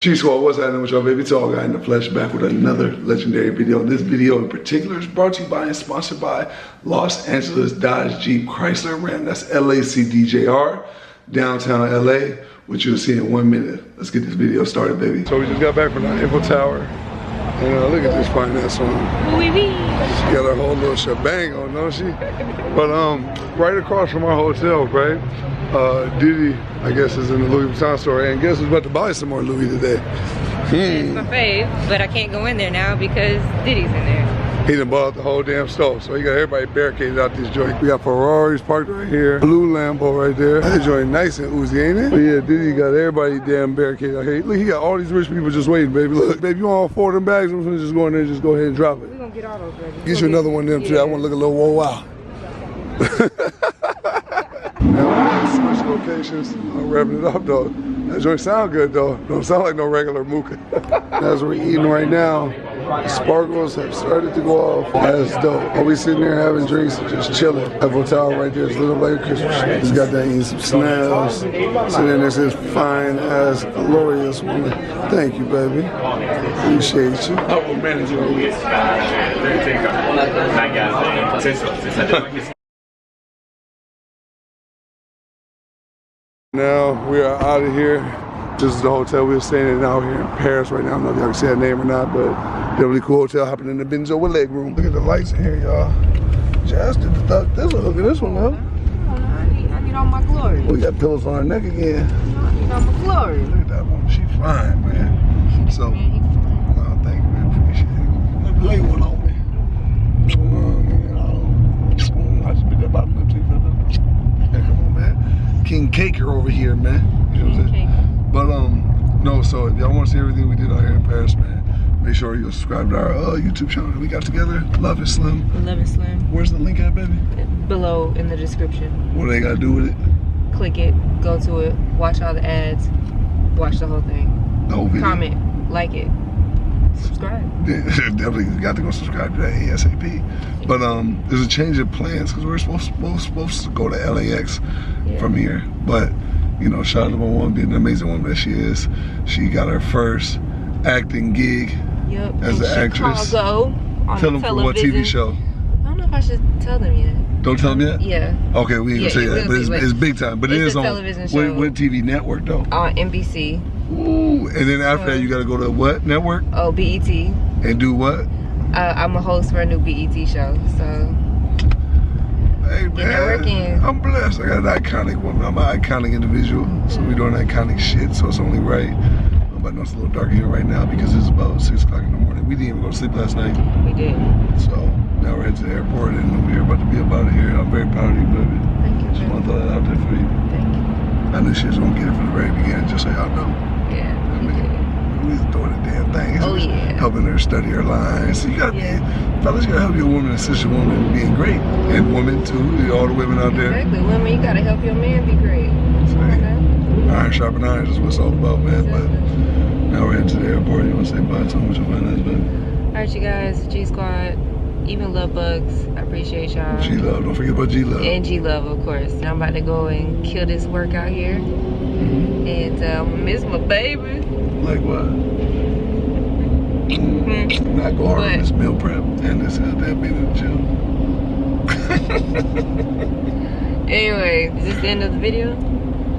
G-Squad, what's happening with y'all, baby? It's all guy in the flesh back with another legendary video. This video in particular is brought to you by and sponsored by Los Angeles Dodge Jeep Chrysler Ram. That's LA CDJR, downtown LA, which you'll see in 1 minute. Let's get this video started, baby. So we just got back from the Eiffel Tower. And look at this fine ass on. She got her whole little shebang on, don't she? But right across from our hotel, right? Diddy, I guess, is in the Louis Vuitton store, and guess who's about to buy some more Louis today? It's my fave, but I can't go in there now because Diddy's in there. He done bought the whole damn store, so he got everybody barricaded out this joint. We got Ferraris parked right here, blue Lambo right there. That joint nice and oozy, ain't it? But yeah, Diddy got everybody damn barricaded out here. Look, he got all these rich people just waiting, baby. Look, baby, you want all 4 of them bags? I'm gonna just go in there and just go ahead and drop it. We're gonna get all those ready. Get you another one of them too. I want to look a little whoa wow. Now, switch locations. I'm revving it up though. That joint sound good though. Don't sound like no regular mocha. As we're eating right now, the sparkles have started to go off. That's dope. Are we sitting there having drinks and just chilling? Eiffel Tower right there is lit up like a Christmas tree. Just got done eating some snails. Sitting there next to this fine ass glorious woman. Thank you, baby. Appreciate you. I will manage your Now we are out of here. This is the hotel we're staying in out here in Paris right now. I don't know if y'all can say that name or not, but definitely cool hotel happening in the Benzo with leg room. Look at the lights in here, y'all. Just did the there's a look at this one though. I need all my glory. We got pillows on our neck again. I need all my glory. Look at that one. She fine, man. So, no, thank you, man. Appreciate it. Let me lay one on me. I just bit that bottom lip too. Yeah, come on, man. King Caker over here, man. You know what I'm saying? But no, so if y'all want to see everything we did out here in Paris, man, make sure you subscribe to our YouTube channel that we got together. Love It Slim. Love It Slim. Where's the link at, baby? Below in the description. What they got to do with it? Click it, go to it, watch all the ads, watch the whole thing. The whole video. Comment, like it, subscribe. Definitely got to go subscribe to that ASAP. But there's a change of plans because we're supposed to go to LAX from here. But you know, shout out to my woman, being an amazing woman that she is. She got her first acting gig as an actress. Chicago, on tell them for what TV show? I don't know if I should tell them yet. Don't tell them yet? Yeah. Okay, we ain't gonna say that, but it's big time. But it is on television show. What TV network though? On NBC. Ooh, and then after that you gotta go to what network? Oh, BET. And do what? I'm a host for a new BET show, so. Hey man, I'm blessed. I got an iconic woman. I'm an iconic individual, so we're doing iconic shit, so it's only right. But I know it's a little dark here right now because it's about 6 o'clock in the morning. We didn't even go to sleep last night. We did. So now we're headed to the airport and we're about to be up out of here. I'm very proud of you, baby. Thank you. Just want to throw that out there for you. Thank you. I knew she was going to get it from the very beginning, just so y'all know. Yeah, we did. We was doing the damn thing. Oh yeah. Helping her study her lines. So you gotta be, fellas, you gotta help your woman and sister woman being great. And women too, all the women out there. Exactly, women, you gotta help your man be great. Iron sharpen iron is what it's all about, man. Exactly. But now we're headed to the airport. You wanna say bye to them with your finance, baby? Alright, you guys, G Squad, even Love Bugs, I appreciate y'all. G Love, don't forget about G Love. And G Love, of course. I'm about to go and kill this work out here. And miss my baby. Like what? Not go hard on this meal prep and this that being in the gym. Anyway, is this the end of the video?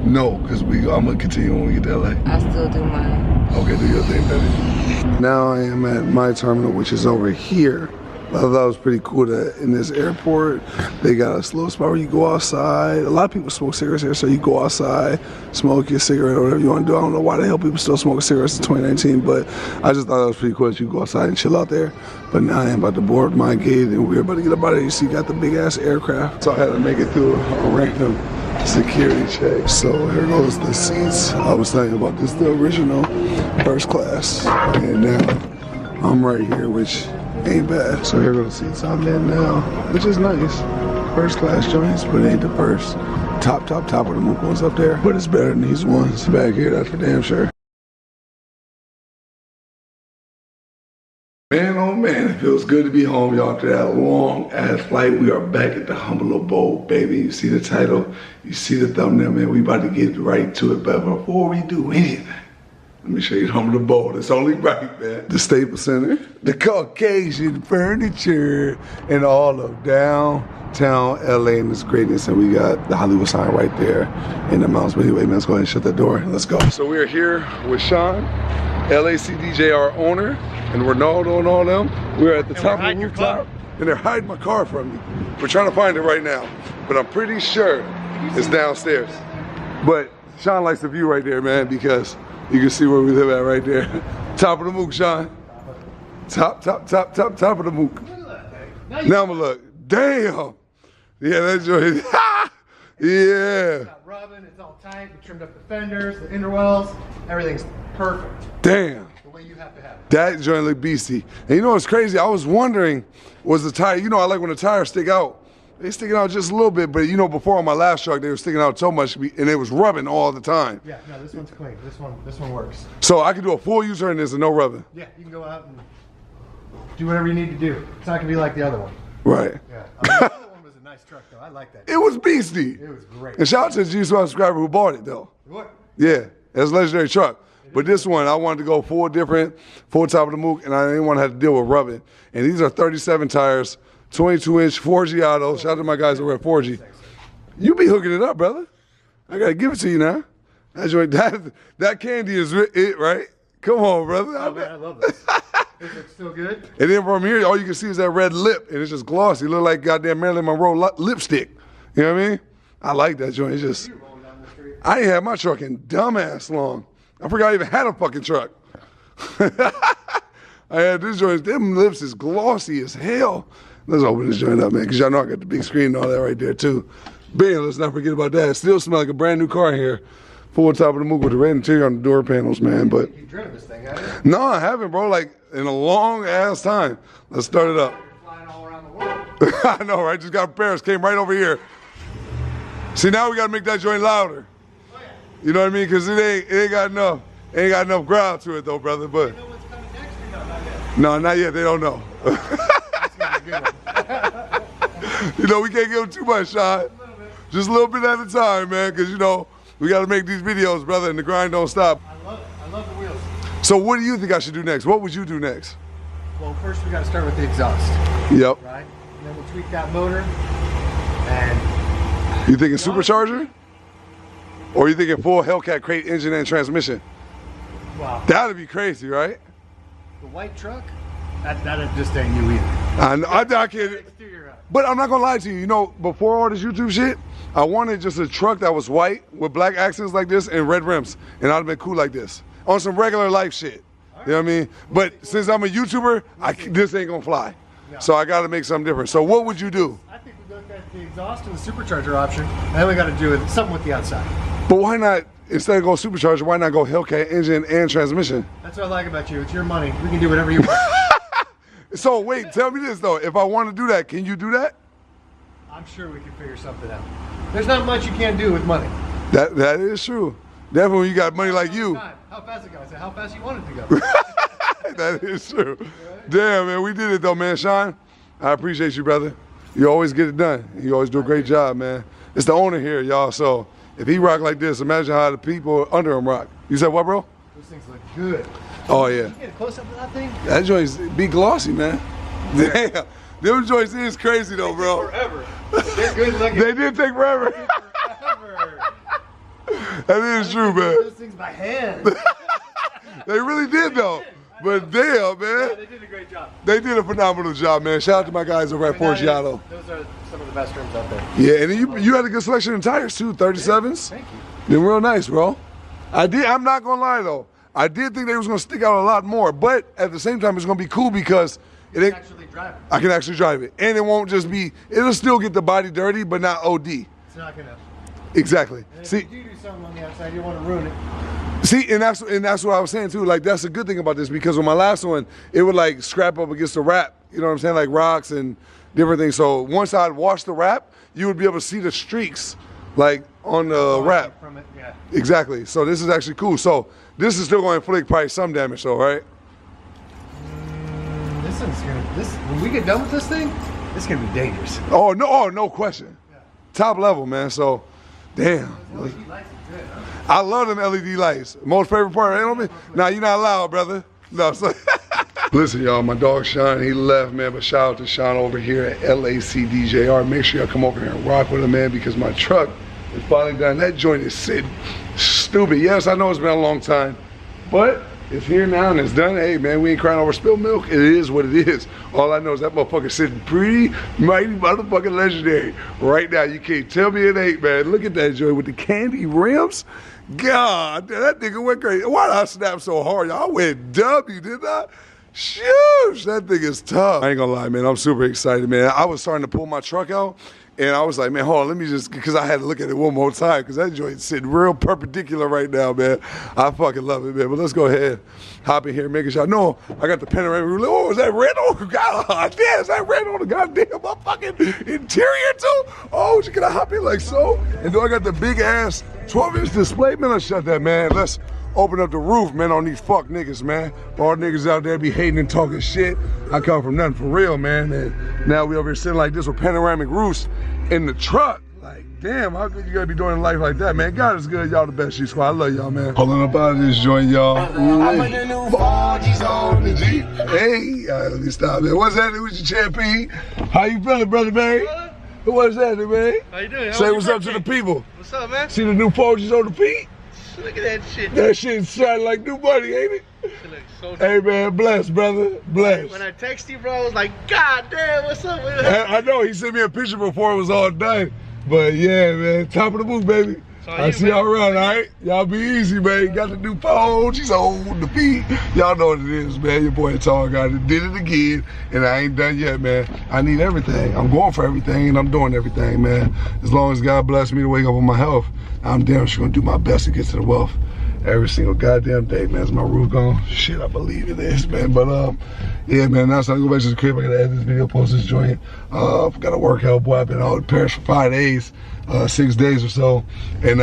No, because I'm gonna continue when we get to LA. I'll still do mine. Okay, do your thing, baby. Now I am at my terminal, which is over here. I thought that was pretty cool that in this airport, they got a little spot where you go outside. A lot of people smoke cigarettes here, so you go outside, smoke your cigarette or whatever you want to do. I don't know why the hell people still smoke cigarettes in 2019, but I just thought that was pretty cool that you go outside and chill out there. But now I am about to board my gate and we're about to get up out of here. You see, you got the big ass aircraft. So I had to make it through a random security check. So here goes the seats. I was telling you about this, the original first class. And now I'm right here, which ain't bad. So here go the seats I'm in now, which is nice. First class joints, but it ain't the first. Top of the mook ones up there. But it's better than these ones back here, that's for damn sure. Man, oh man, it feels good to be home, y'all, after that long ass flight. We are back at the humble abode, baby. You see the title, you see the thumbnail, man. We about to get right to it. But before we do anything, Let me show you home of the bowl. It's only right, man. The Staples Center, the Caucasian furniture, and all of downtown LA and its greatness. And we got the Hollywood sign right there in the mountains. But anyway, man, let's go ahead and shut that door. Let's go. So we are here with Sean, LA CDJR owner, and Ronaldo and all them. We're at the top of the rooftop, and they're hiding my car from me. We're trying to find it right now, but I'm pretty sure it's downstairs. But Sean likes the view right there, man, because you can see where we live at right there. Top of the mook, Sean. Top of the mook. Now I'm gonna look. Damn. Yeah, that's right. Yeah. It's got rubbing, it's all tight. We trimmed up the fenders, the interwells. Everything's perfect. Damn. The way you have to have it. That joint look beastie. And you know what's crazy? I was wondering, was the tire, you know, I like when the tires stick out. They sticking out just a little bit, but you know, before on my last truck, they were sticking out so much, and it was rubbing all the time. Yeah, no, this one's clean. This one works. So I can do a full U-turn and there's no rubbing. Yeah, you can go out and do whatever you need to do. It's not gonna be like the other one. Right. Yeah. The other one was a nice truck, though. I like that. It was beastie. It was great. And shout out to the G subscriber who bought it, though. What? Yeah, it's a legendary truck. But this one, I wanted to go full top of the mook, and I didn't want to have to deal with rubbing. And these are 37 tires. 22-inch 4G auto. Shout out to my guys over at 4G. You be hooking it up, brother. I gotta give it to you now. That candy is it, right? Come on, brother. Oh, man, I love this. Is it still good? And then from here, all you can see is that red lip, and it's just glossy. It look like goddamn Marilyn Monroe lipstick. You know what I mean? I like that joint. It's just, I ain't had my truck in dumbass long. I forgot I even had a fucking truck. I had this joint. Them lips is glossy as hell. Let's open this joint up, man, because y'all know I got the big screen and all that right there, too. Bam, let's not forget about that. It still smells like a brand new car here. Full top of the mook with the red interior on the door panels, man. But You've driven this thing, haven't you? no, I haven't, bro, like in a long ass time. Let's start it up. You're flying all around the world. I know, right? Just got Paris, came right over here. See, now we got to make that joint louder. Oh, yeah. You know what I mean? Because it ain't got enough growl to it, though, brother. But You know what's coming next or no? Not yet. no, not yet. They don't know. That's gonna be a good one. You know, we can't give them too much, Sean. Just a little bit at a time, man, because, you know, we got to make these videos, brother, and the grind don't stop. I love it. I love the wheels. So what do you think I should do next? What would you do next? Well, first we got to start with the exhaust, Yep. right? And then we'll tweak that motor. And You thinking supercharger? Or you thinking full Hellcat crate engine and transmission? wow, That'd be crazy, right? the white truck, that just ain't you either. I can't. Exterior out. But I'm not gonna lie to you. You know, before all this YouTube shit, I wanted just a truck that was white with black accents like this and red rims, and I'd have been cool like this on some regular life shit. You know what I mean? But since I'm a YouTuber, this ain't gonna fly. So I got to make something different. So what would you do? I think we look at the exhaust and the supercharger option, and then we got to do something with the outside. But why not, instead of go supercharger, why not go Hellcat engine and transmission? That's what I like about you. It's your money. We can do whatever you want. So wait, tell me this though. If I want to do that, can you do that? I'm sure we can figure something out. There's not much you can't do with money. That is true. Definitely when you got money like you. How fast it goes? How fast you want it to go? That is true. Damn, man, we did it though, man. Sean, I appreciate you, brother. You always get it done. You always do a great job, man. It's the owner here, y'all. So if he rock like this, imagine how the people under him rock. You said what, bro? Those things look good. Oh yeah. You get a close up of that thing? That joint's be glossy, man. Damn. Them joints is crazy though, bro. Forever. They're good looking. They did take forever. Forever. That is true, man. Those things by hand. They really did though. But damn, man. Yeah, they did a great job. They did a phenomenal job, man. Shout out to my guys over at Forgiato. Those are some of the best rims out there. Yeah, and then you had a good selection of tires too, 37s. Thank you. They're real nice, bro. I'm not gonna lie though. I did think they was gonna stick out a lot more, but at the same time, it's gonna be cool because it ain't. Actually drive it. I can actually drive it, and it won't just be. It'll still get the body dirty, but not OD. It's not gonna. Exactly. And if See, you do something on the outside, you want to ruin it. see, and that's what I was saying too. Like that's a good thing about this because with my last one, it would like scrap up against the wrap. You know what I'm saying? Like rocks and different things. So once I'd wash the wrap, you would be able to see the streaks, like on the wrap. From it, yeah. Exactly. So this is actually cool. So this is still going to inflict probably some damage, though, right? This one's gonna. When we get done with this thing, it's gonna be dangerous. Oh no question. Yeah. Top level, man. So, damn. He likes it good, huh? I love them LED lights. Most favorite part, you know what I mean? Nah, you're not loud, brother. No, so listen, y'all, my dog Sean, he left, man, but shout out to Sean over here at LA CDJR. Make sure y'all come over here and rock with him, man, because my truck is finally done. That joint is sitting stupid. Yes, I know it's been a long time, but it's here now and it's done. Hey, man, we ain't crying over spilled milk. It is what it is. All I know is that motherfucker sitting pretty mighty motherfucking legendary. Right now, you can't tell me it ain't, man. Look at that joint with the candy rims. God, that nigga went crazy. Why did I snap so hard? Y'all went W, didn't I? Shoosh, that thing is tough. I ain't gonna lie, man, I'm super excited, man. I was starting to pull my truck out, and I was like, man, hold on, let me just, because I had to look at it one more time, because that joint's sitting real perpendicular right now, man. I fucking love it, man. But let's go ahead, hop in here, making sure. No, I got the panoramic roof. Oh, is that red on? God damn, is that red on the goddamn motherfucking interior too? Oh, can I hop in like so? And then I got the big ass 12-inch display. Man, let's shut that, man. Let's open up the roof, man, on these fuck niggas, man. All niggas out there be hating and talking shit. I come from nothing for real, man. And now we over here sitting like this with panoramic roofs in the truck. Like, damn, how good you gotta be doing life like that, man? God is good, y'all the best G Squad. I love y'all, man. Pulling up out of this joint, y'all. I'm in the new 4G's on the Jeep. Hey, let me stop, man. What's happening with your champion? How you feeling, brother, man? What's happening, man? How you doing? Say what's up to the people. What's up, man? See the new 4G's on the feet? Look at that shit. That shit shining like new money, ain't it? So hey, man, bless, brother, bless. When I text you, bro, I was like, God damn, what's up with I know, he sent me a picture before it was all done. But yeah, man, top of the booth, baby. I see y'all around, all right? Y'all be easy, man. Got the new phone, she's on the feet. Y'all know what it is, man. Your boy Tall Guy did it again, and I ain't done yet, man. I need everything. I'm going for everything, and I'm doing everything, man. As long as God bless me to wake up with my health, I'm damn sure gonna do my best to get to the wealth every single goddamn day, man. Is my roof gone? Shit, I believe it is, man. But yeah, man, now it's time to go back to the crib. I gotta edit this video, post this joint. Got a workout, boy. I've been out in Paris for 5 days, 6 days or so. And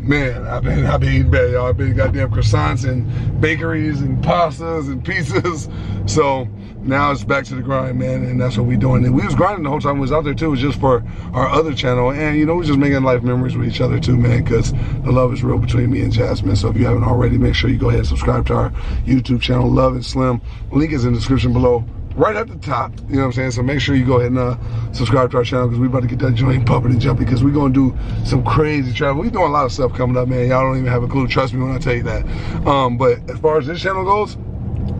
man, I've been eating bad, y'all. I've been goddamn croissants and bakeries and pastas and pizzas. So now it's back to the grind, man, and that's what we doing. And we was grinding the whole time we was out there too. It was just for our other channel, and you know, we're just making life memories with each other too, man, because the love is real between me and Jasmine. So if you haven't already, make sure you go ahead and subscribe to our YouTube channel, Love and Slim. Link is in the description below, right at the top. You know what I'm saying? So make sure you go ahead and subscribe to our channel, because we about to get that joint pumping and jumping, because we're gonna do some crazy travel. We're doing a lot of stuff coming up, man. Y'all don't even have a clue. Trust me when I tell you that. But as far as this channel goes,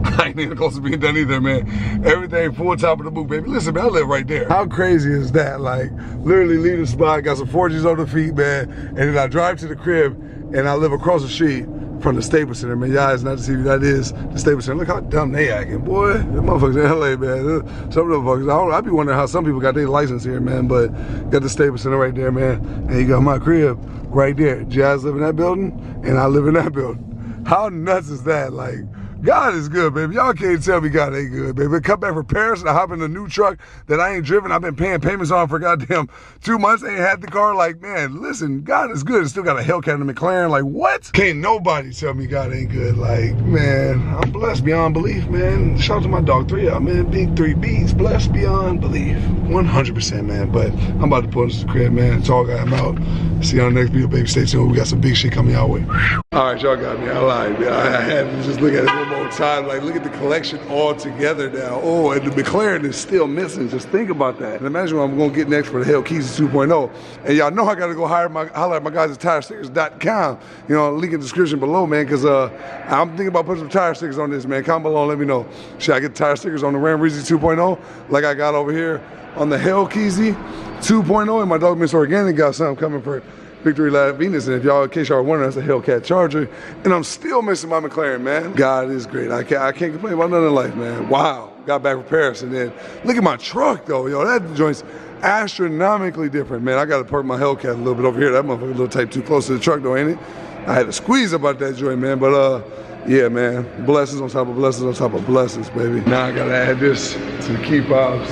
I ain't even close to being done either, man. Everything full top of the boot, baby. Listen, man, I live right there. How crazy is that? Like, literally leave the spot, got some 4Gs on the feet, man, and then I drive to the crib, and I live across the street from the Staples Center, man. Y'all is not to see me, that is the Staples Center. Look how dumb they acting, boy. The motherfuckers in LA, man. Some of the motherfuckers, I be wondering how some people got their license here, man, but got the Staples Center right there, man. And you got my crib right there. Jazz live in that building, and I live in that building. How nuts is that? Like, God is good, baby. Y'all can't tell me God ain't good, baby. Come back from Paris and I hop in a new truck that I ain't driven. I've been paying payments on for goddamn 2 months. Ain't had the car. Like, man, listen, God is good. Still got a Hellcat and a McLaren. Like, what? Can't nobody tell me God ain't good. Like, man, I'm blessed beyond belief, man. Shout out to my dog 3, man. Big 3 B's. Blessed beyond belief. 100%, man. But I'm about to pull this to the crib, man. Tall Guy, I'm out. See you on the next video, baby. Stay tuned. We got some big shit coming y'all way. All right, y'all got me. I lied, man. I had to just look at it one more time. Like, look at the collection all together now. Oh, and the McLaren is still missing. Just think about that. And imagine what I'm gonna get next for the Hellcat 2.0. And y'all know I gotta go holler at my guys at TireStickers.com. You know, link in the description below, man, because I'm thinking about putting some tire stickers on this, man. Comment below and let me know. Should I get tire stickers on the Ram Reezy 2.0 like I got over here on the Hellcat 2.0? And my dog Miss Organic got something coming for Victory Lab Venus, and if y'all, in case y'all are wondering, that's a Hellcat Charger, and I'm still missing my McLaren, man. God is great. I can't complain about nothing in life, man. Wow, got back from Paris, and then look at my truck, though, yo. That joint's astronomically different, man. I got to park my Hellcat a little bit over here. That motherfucker a little type too close to the truck, though, ain't it? I had to squeeze about that joint, man. But yeah, man, blessings on top of blessings on top of blessings, baby. Now I gotta add this to the key fobs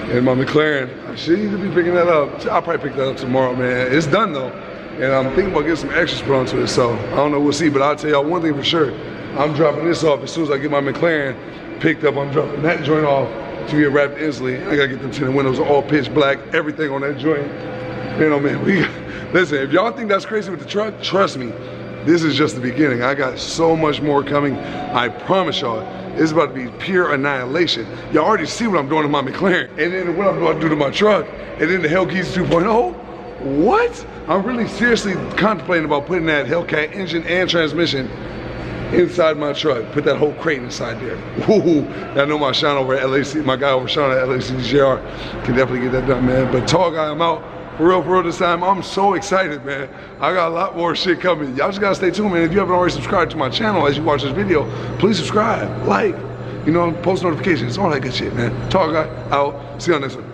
and my McLaren. I should need to be picking that up. I'll probably pick that up tomorrow, man. It's done though. And I'm thinking about getting some extras put onto it, so I don't know, we'll see. But I'll tell y'all one thing for sure. I'm dropping this off as soon as I get my McLaren picked up. I'm dropping that joint off to get wrapped instantly. I gotta get them tinted windows all pitch black, everything on that joint. You know, man, listen, if y'all think that's crazy with the truck, trust me. this is just the beginning. I got so much more coming. I promise y'all, it's about to be pure annihilation. Y'all already see what I'm doing to my McLaren, and then what I'm about to do to my truck, and then the Hellcats 2.0. What? I'm really seriously contemplating about putting that Hellcat engine and transmission inside my truck. Put that whole crate inside there. Woo-hoo. I know my Sean over at LAC, my guy over Sean at Angeles CDJR can definitely get that done, man. But Tall Guy, I'm out. For real this time. I'm so excited, man. I got a lot more shit coming. Y'all just gotta stay tuned, man. If you haven't already subscribed to my channel as you watch this video, please subscribe, like, you know, post notifications, all that good shit, man. Tall Guy, out. See you on next one.